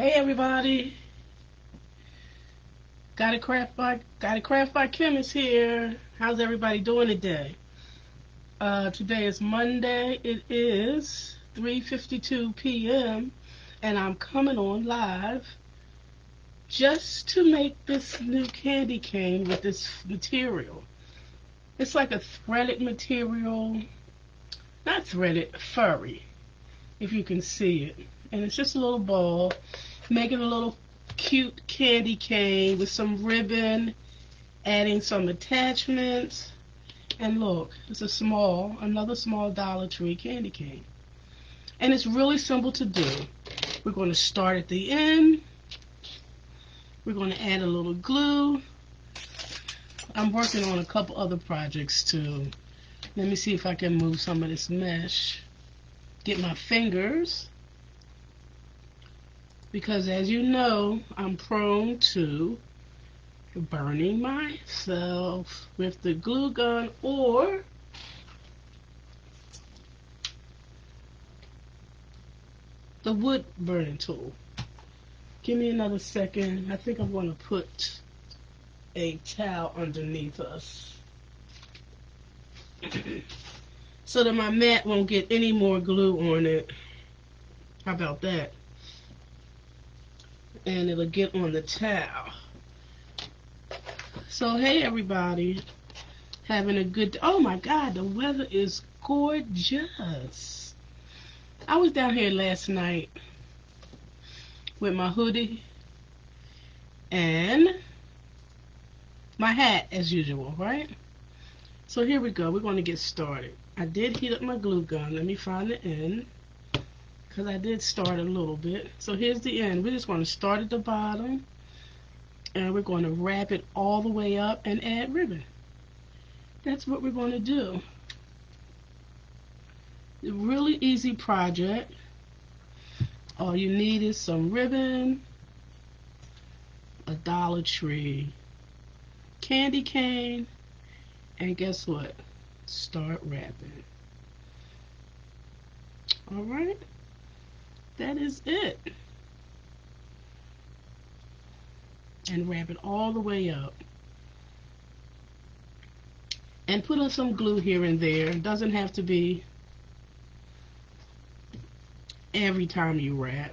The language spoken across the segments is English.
Hey everybody, got a craft by Kim is here. How's everybody doing today? Today is Monday. It is 3:52 p.m. and I'm coming on live just to make this new candy cane with this material. It's like a threaded material, not threaded, furry, if you can see it. And it's just a little ball, making a little cute candy cane with some ribbon, adding some attachments, and look, it's another small Dollar Tree candy cane. And it's really simple to do. We're going to start at the end. We're going to add a little glue. I'm working on a couple other projects too. Let me see if I can move some of this mesh. Get my fingers. Because as you know, I'm prone to burning myself with the glue gun or the wood burning tool. Give me another second. I think I'm going to put a towel underneath us so that my mat won't get any more glue on it. How about that? And it'll get on the towel. So hey everybody, having a good, oh my god, the weather is gorgeous. I was down here last night with my hoodie and my hat as usual, right? So here we go, we're going to get started. I did heat up my glue gun. Let me find the end, because I did start a little bit. So here's the end. We're just going to start at the bottom and we're going to wrap it all the way up and add ribbon. That's what we're going to do. A really easy project. All you need is some ribbon, a Dollar Tree candy cane, and guess what? Start wrapping. Alright, that is it. And wrap it all the way up. And put on some glue here and there. It doesn't have to be every time you wrap,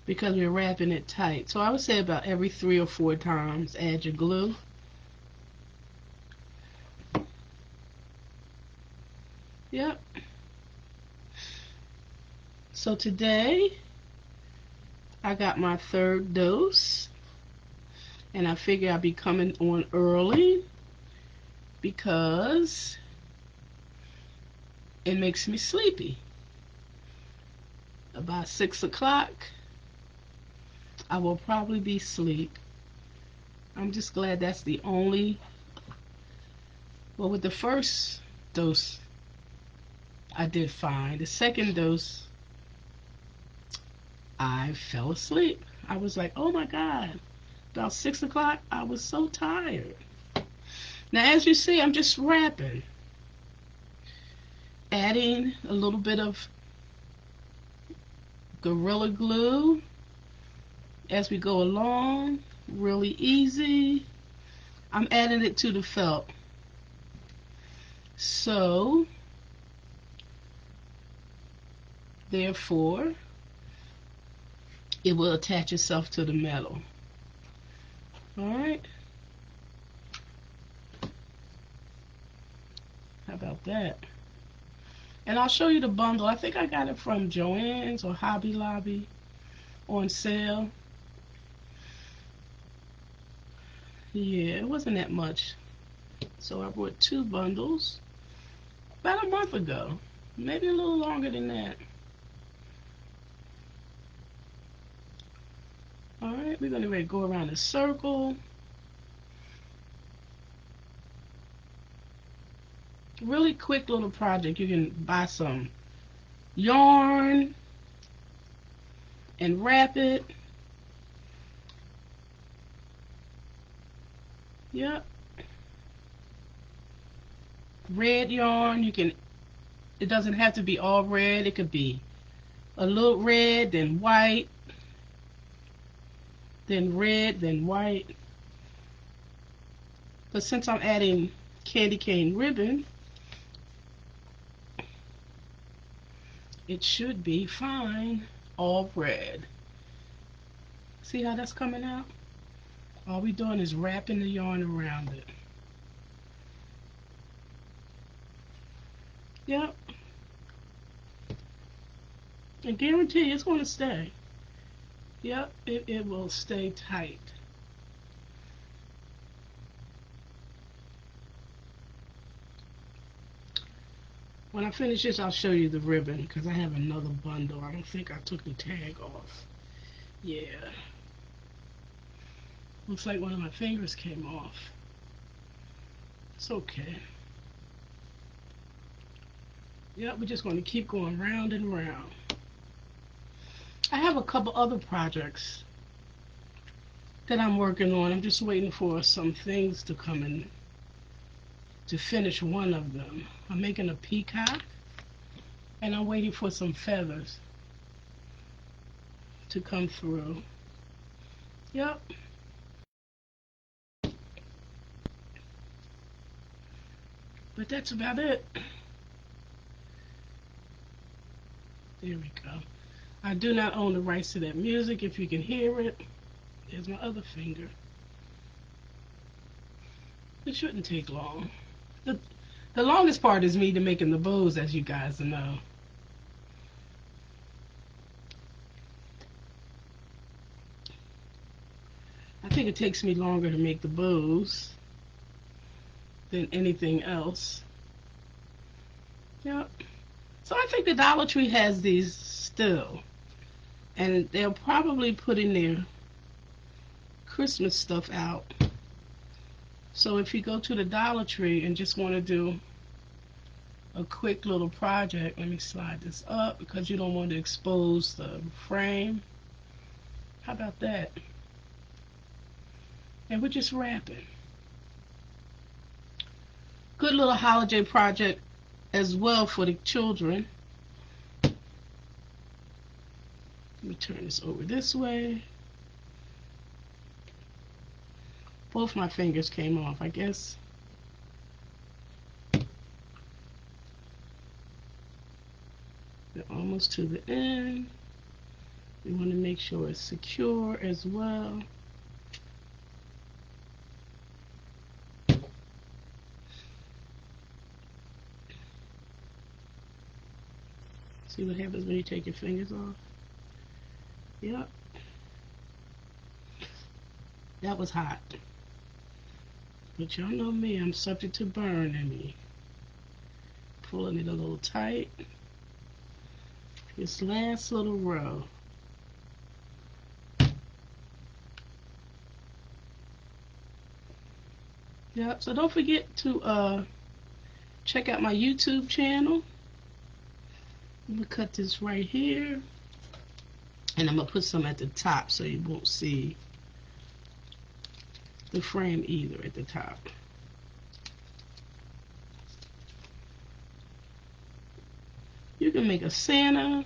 because we're wrapping it tight. So I would say about every 3 or 4 times add your glue. Yep. So today I got my 3rd dose, and I figure I'll be coming on early because it makes me sleepy. About 6 o'clock I will probably be asleep. I'm just glad that's the only, well, with the first dose I did fine. The second dose I fell asleep. I was like, oh my god, about 6 o'clock I was so tired. Now as you see, I'm just wrapping, adding a little bit of Gorilla Glue as we go along. Really easy. I'm adding it to the felt, so therefore it will attach itself to the metal. Alright, how about that? And I'll show you the bundle. I think I got it from Joann's or Hobby Lobby on sale. Yeah, it wasn't that much. So I bought 2 bundles about a month ago. Maybe a little longer than that. Alright, we're going to go around a circle. Really quick little project. You can buy some yarn and wrap it. Yep. Red yarn, you can, it doesn't have to be all red. It could be a little red, then white, then red, then white. But since I'm adding candy cane ribbon, it should be fine. All red. See how that's coming out? All we're doing is wrapping the yarn around it. Yep. And guarantee it's going to stay. Yep, it will stay tight. When I finish this, I'll show you the ribbon because I have another bundle. I don't think I took the tag off. Yeah. Looks like one of my fingers came off. It's okay. Yep, we're just going to keep going round and round. I have a couple other projects that I'm working on. I'm just waiting for some things to come in to finish one of them. I'm making a peacock, and I'm waiting for some feathers to come through. Yep. But that's about it. There we go. I do not own the rights to that music. If you can hear it, there's my other finger. It shouldn't take long. The longest part is me to making the bows, as you guys know. I think it takes me longer to make the bows than anything else. Yep. So I think the Dollar Tree has these still. And they're probably putting their Christmas stuff out. So if you go to the Dollar Tree and just want to do a quick little project, let me slide this up because you don't want to expose the frame. How about that? And we're just wrapping. Good little holiday project as well for the children. Let me turn this over this way. Both my fingers came off, I guess. We're almost to the end. We want to make sure it's secure as well. See what happens when you take your fingers off? Yep. That was hot. But y'all know me, I'm subject to burn in me. Pulling it a little tight. This last little row. Yep, so don't forget to check out my YouTube channel. I'm going to cut this right here. And I'm going to put some at the top so you won't see the frame either at the top. You can make a Santa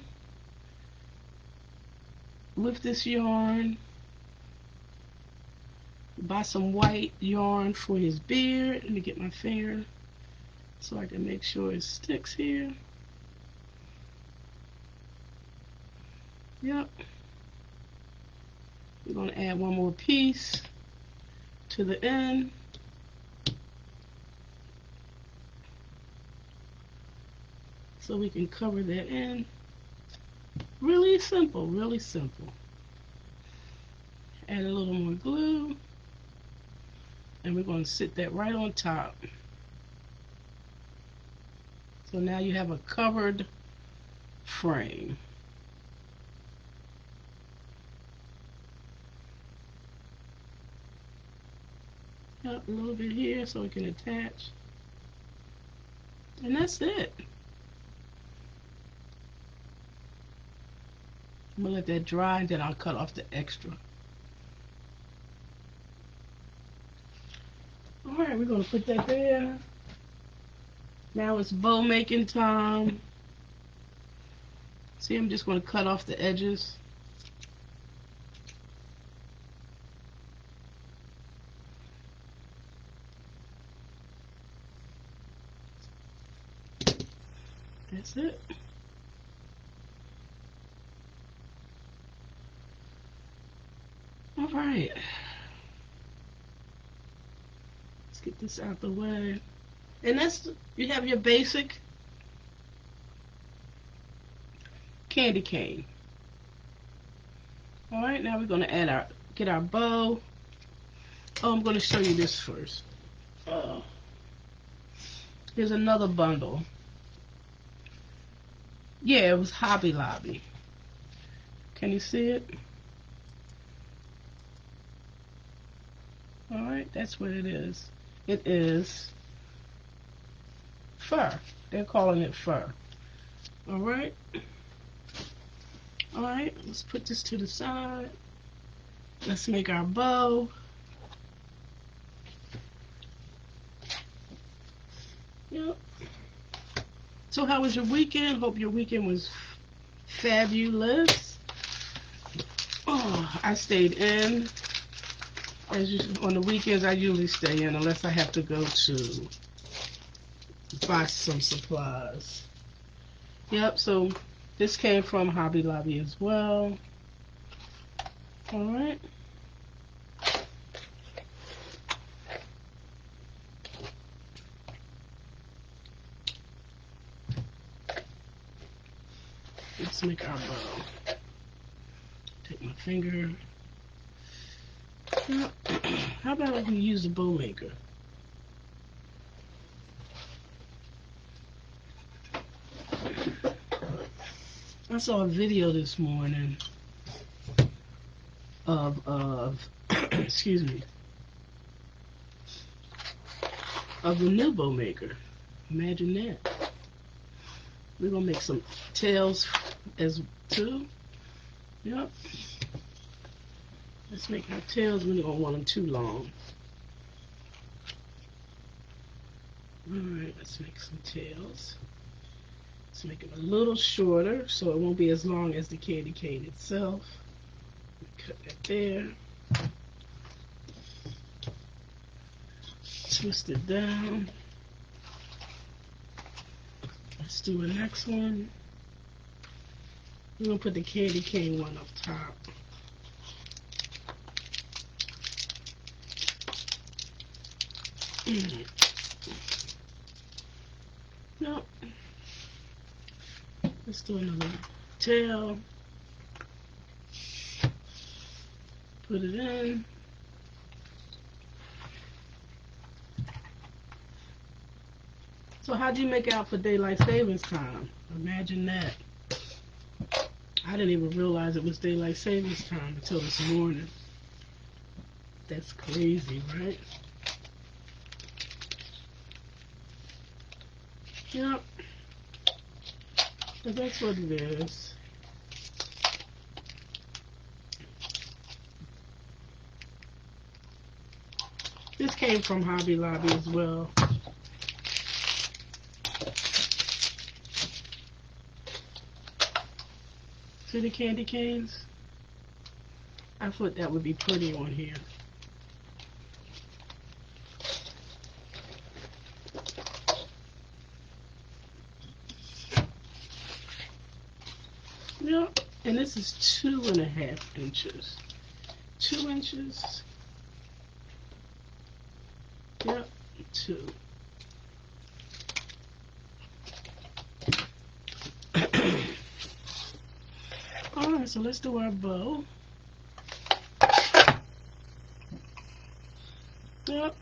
with this yarn. Buy some white yarn for his beard. Let me get my finger so I can make sure it sticks here. Yep. We're going to add one more piece to the end. So we can cover that in. Really simple, really simple. Add a little more glue. And we're going to sit that right on top. So now you have a covered frame. Up a little bit here so it can attach. And that's it. I'm going to let that dry and then I'll cut off the extra. Alright, we're going to put that there. Now it's bow making time. See, I'm just going to cut off the edges. That's it. All right. Let's get this out the way. And that's, you have your basic candy cane. All right, now we're going to get our bow. Oh, I'm going to show you this first. Here's another bundle. Yeah, it was Hobby Lobby. Can you see it? All right, that's what it is. It is fur. They're calling it fur. All right. All right, let's put this to the side. Let's make our bow. Yep. So how was your weekend? Hope your weekend was fabulous. Oh, I stayed in. On the weekends, I usually stay in unless I have to go to buy some supplies. Yep, so this came from Hobby Lobby as well. All right. Let's make our bow. Take my finger. How about if we use the bow maker? I saw a video this morning of excuse me, of the new bow maker. Imagine that. We're gonna make some tails as too. Yep. Let's make our tails. We don't want them too long. Alright, let's make some tails. Let's make them a little shorter so it won't be as long as the candy cane itself. Cut that there. Twist it down. Let's do the next one. We're going to put the candy cane one up top. No. Let's do another tail. Put it in. So how'd you make out for daylight savings time? Imagine that. I didn't even realize it was daylight savings time until this morning. That's crazy, right? Yep. So that's what it is. This came from Hobby Lobby as well. See the candy canes? I thought that would be pretty on here. Yep, and this is 2.5 inches. 2 inches. Yep, 2. Alright, so let's do our bow. Yep.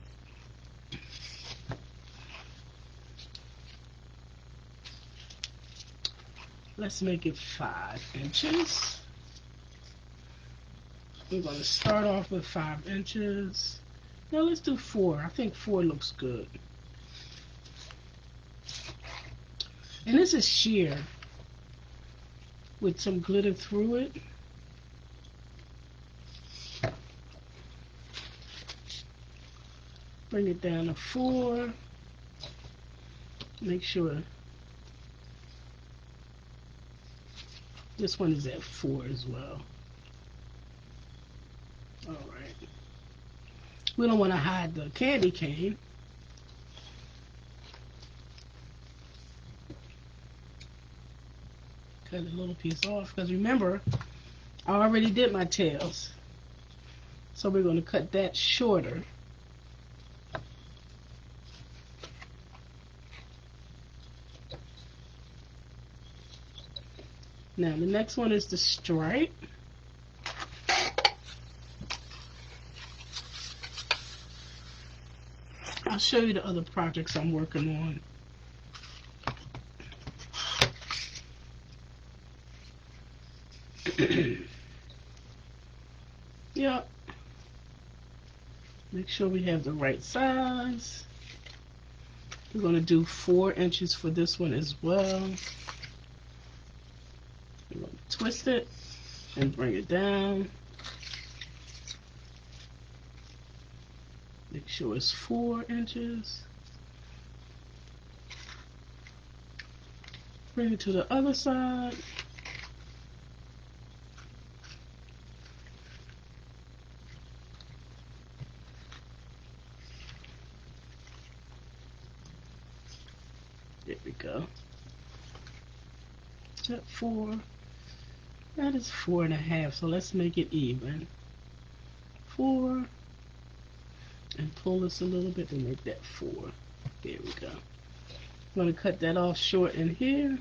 Let's make it 5 inches. We're going to start off with 5 inches. No, let's do 4. I think 4 looks good. And this is sheer with some glitter through it. Bring it down to 4. Make sure this one is at 4 as well. Alright. We don't want to hide the candy cane. Cut a little piece off because remember, I already did my tails. So we're going to cut that shorter. Now the next one is the stripe. I'll show you the other projects I'm working on. Yep. Make sure we have the right size. We're going to do 4 inches for this one as well. We're going to twist it and bring it down. Make sure it's 4 inches. Bring it to the other side. There we go. Step 4. That is 4.5, so let's make it even. 4. And pull this a little bit to make that 4. There we go. I'm going to cut that off short in here.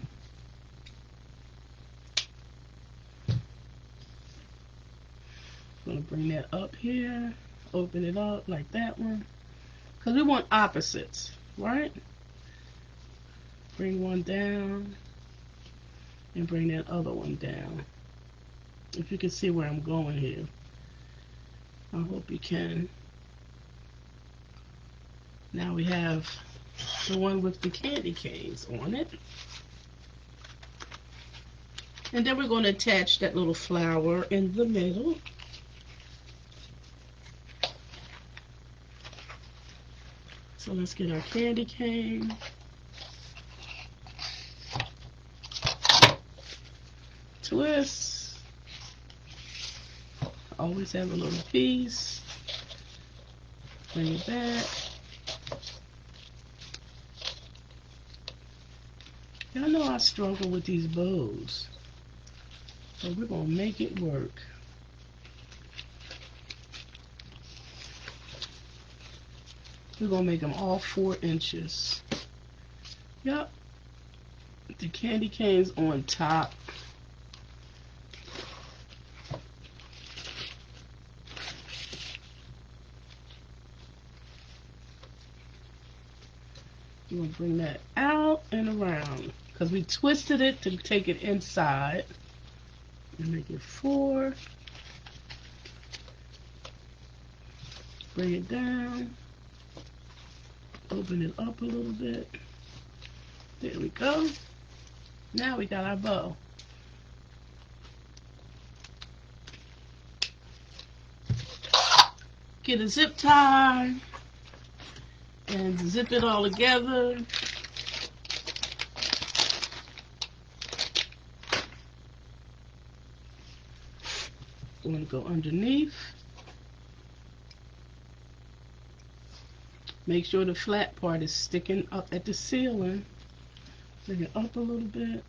I'm going to bring that up here. Open it up like that one. Because we want opposites, right? Bring one down. And bring that other one down. If you can see where I'm going here. I hope you can. Now we have the one with the candy canes on it. And then we're going to attach that little flower in the middle. So let's get our candy cane. Twist. Always have a little piece. Bring it back. Y'all know I struggle with these bows. So we're going to make it work. We're going to make them all 4 inches. Yep. The candy canes on top. We're going to bring that out and around. Because we twisted it to take it inside. And make it 4. Bring it down. Open it up a little bit. There we go. Now we got our bow. Get a zip tie and zip it all together. I'm going to go underneath. Make sure the flat part is sticking up at the ceiling. Bring it up a little bit.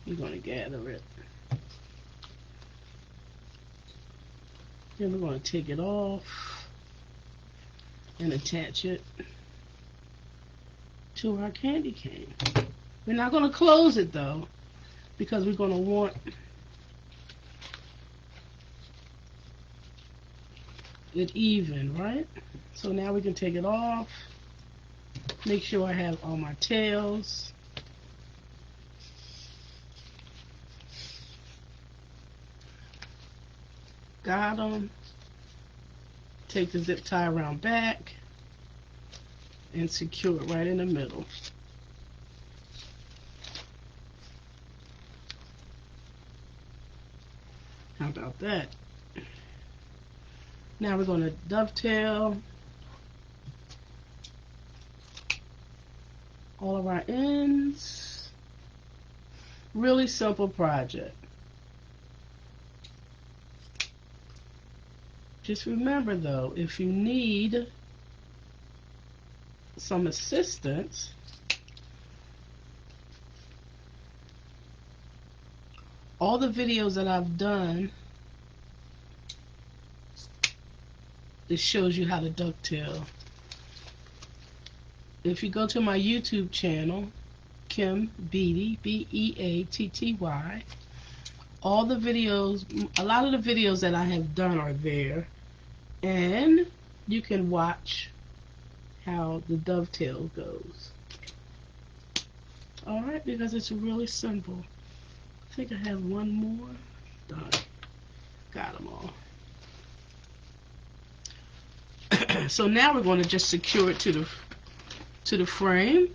You're going to gather it. Then we're going to take it off and attach it to our candy cane. We're not going to close it though, because we're going to want it even, right? So now we can take it off. Make sure I have all my tails. Got them. Take the zip tie around back and secure it right in the middle. How about that? Now we're going to dovetail all of our ends. Really simple project. Just remember though, if you need some assistance, all the videos that I've done, it shows you how to dovetail. If you go to my YouTube channel, Kim Beatty, Beatty, all the videos, a lot of the videos that I have done are there, and you can watch how the dovetail goes. Alright, because it's really simple. I think I have one more. Done. Got them all. So now we're going to just secure it to the frame.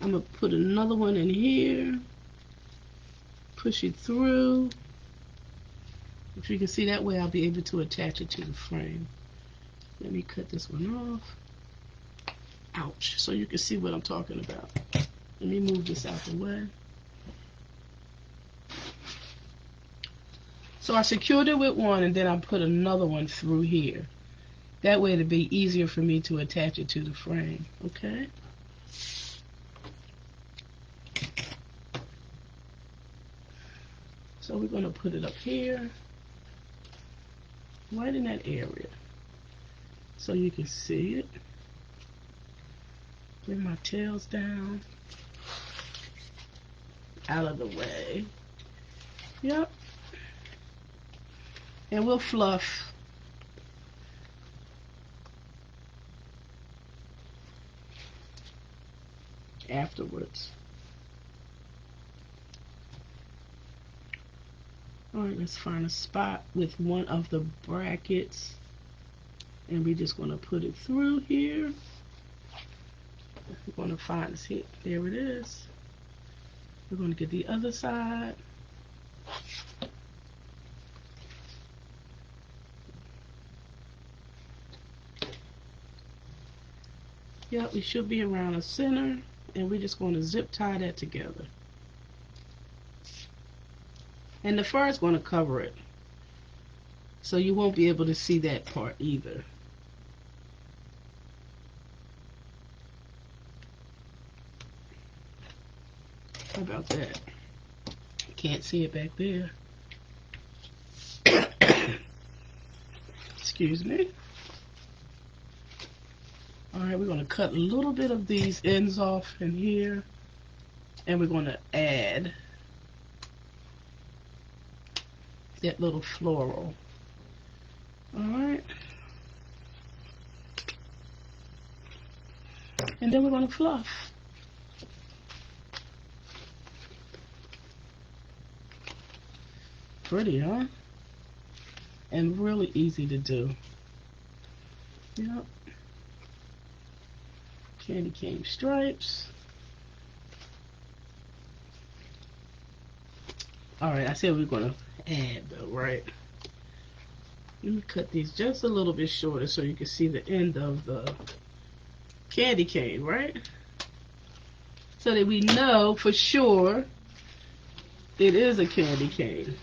I'm going to put another one in here. Push it through. If you can see, that way I'll be able to attach it to the frame. Let me cut this one off. Ouch. So you can see what I'm talking about. Let me move this out the way. So I secured it with one, and then I put another one through here. That way it'll be easier for me to attach it to the frame. Okay? So we're going to put it up here, right in that area, so you can see it. Bring my tails down, out of the way. Yep. And we'll fluff afterwards. Alright, let's find a spot with one of the brackets, and we're just going to put it through here. We're going to find this here. There it is. We're going to get the other side. Yep, we should be around the center, and we're just going to zip tie that together. And the fur is going to cover it, so you won't be able to see that part either. How about that? Can't see it back there. Excuse me. Alright, we're going to cut a little bit of these ends off in here, and we're going to add that little floral. Alright. And then we're going to fluff. Pretty, huh? And really easy to do. Yep. Candy cane stripes. Alright, I said we're going to add though, right? Let me cut these just a little bit shorter so you can see the end of the candy cane, right? So that we know for sure it is a candy cane.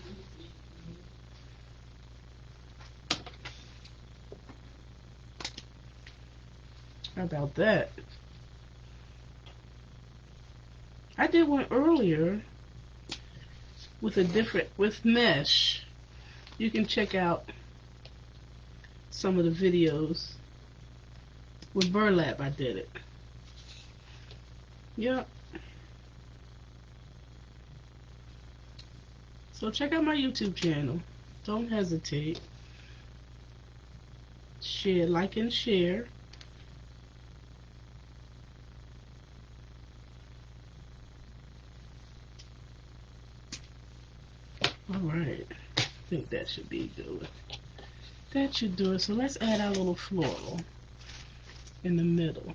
How about that? I did one earlier with mesh. You can check out some of the videos. With burlap I did it. Yep. So check out my YouTube channel. Don't hesitate. Share, like, and share. Alright. I think that should be good. That should do it. So let's add our little floral in the middle.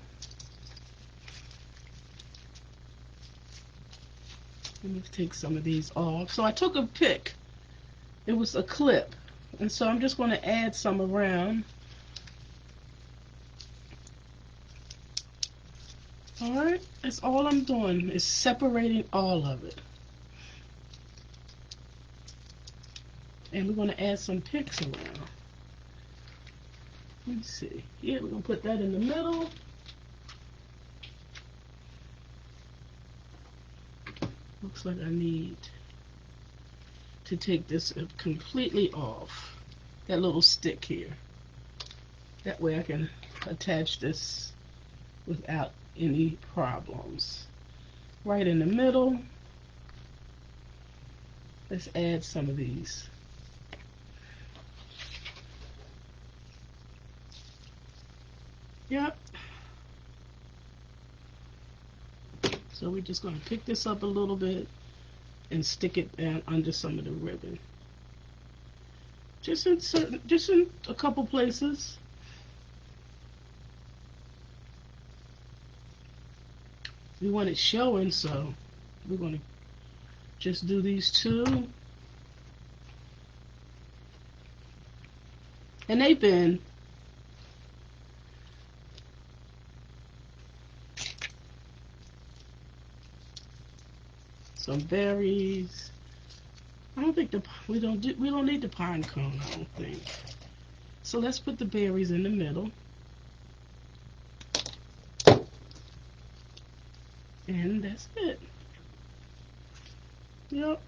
Let me take some of these off. So I took a pick. It was a clip. And so I'm just going to add some around. Alright, that's all I'm doing is separating all of it. And we're going to add some picks around. Let me see. Yeah, we're going to put that in the middle. Looks like I need to take this completely off. That little stick here. That way I can attach this without any problems. Right in the middle. Let's add some of these. Yep. So we're just going to pick this up a little bit and stick it down under some of the ribbon. Just in a couple places. We want it showing, so we're going to just do these two. And they've been some berries. I don't think we don't need the pine cone, I don't think. So let's put the berries in the middle. And that's it. Yep.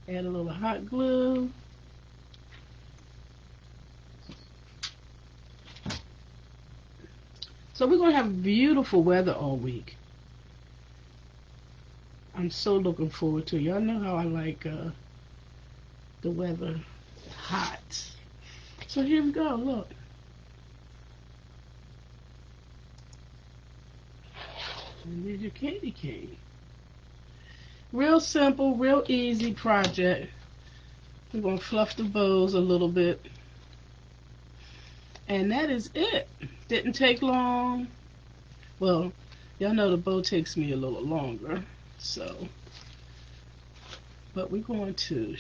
Add a little hot glue. So we're going to have beautiful weather all week. I'm so looking forward to it. Y'all know how I like the weather hot. So here we go, look. And there's your candy cane. Real simple, real easy project. We're going to fluff the bows a little bit. And that is it. Didn't take long. Well, y'all know the bow takes me a little longer. So, but we're going to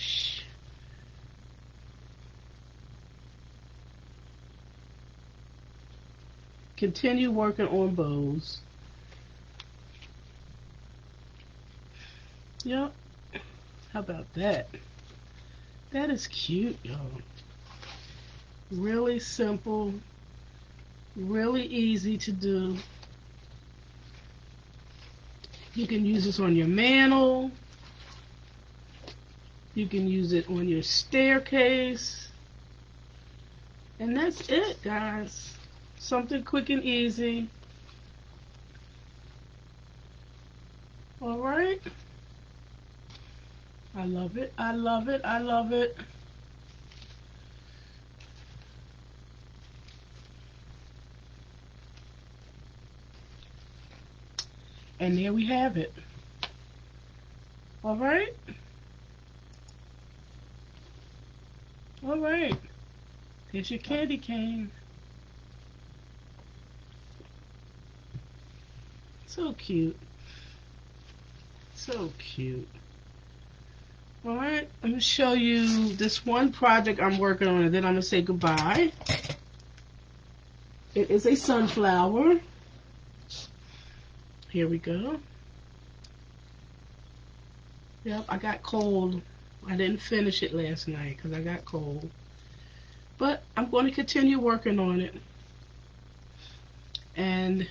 continue working on bows. Yep. How about that? That is cute, y'all. Really simple. Really easy to do. You can use this on your mantle. You can use it on your staircase. And that's it, guys. Something quick and easy. All right. I love it. I love it. I love it. And there we have it. All right. All right. Here's your candy cane. So cute. So cute. All right. I'm going to show you this one project I'm working on, and then I'm going to say goodbye. It is a sunflower. Here we go. Yep, I got cold. I didn't finish it last night because I got cold. But I'm going to continue working on it. And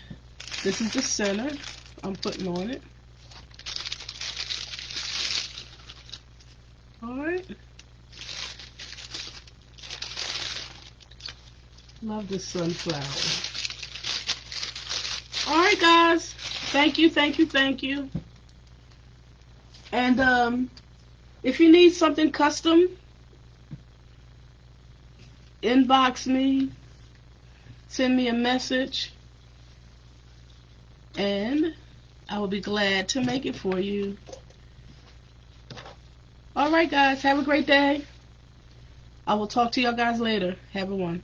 this is the center I'm putting on it. Alright. Love this sunflower. Alright, guys. Thank you, thank you, thank you. And if you need something custom, inbox me, send me a message, and I will be glad to make it for you. Alright, guys. Have a great day. I will talk to y'all guys later. Have a one.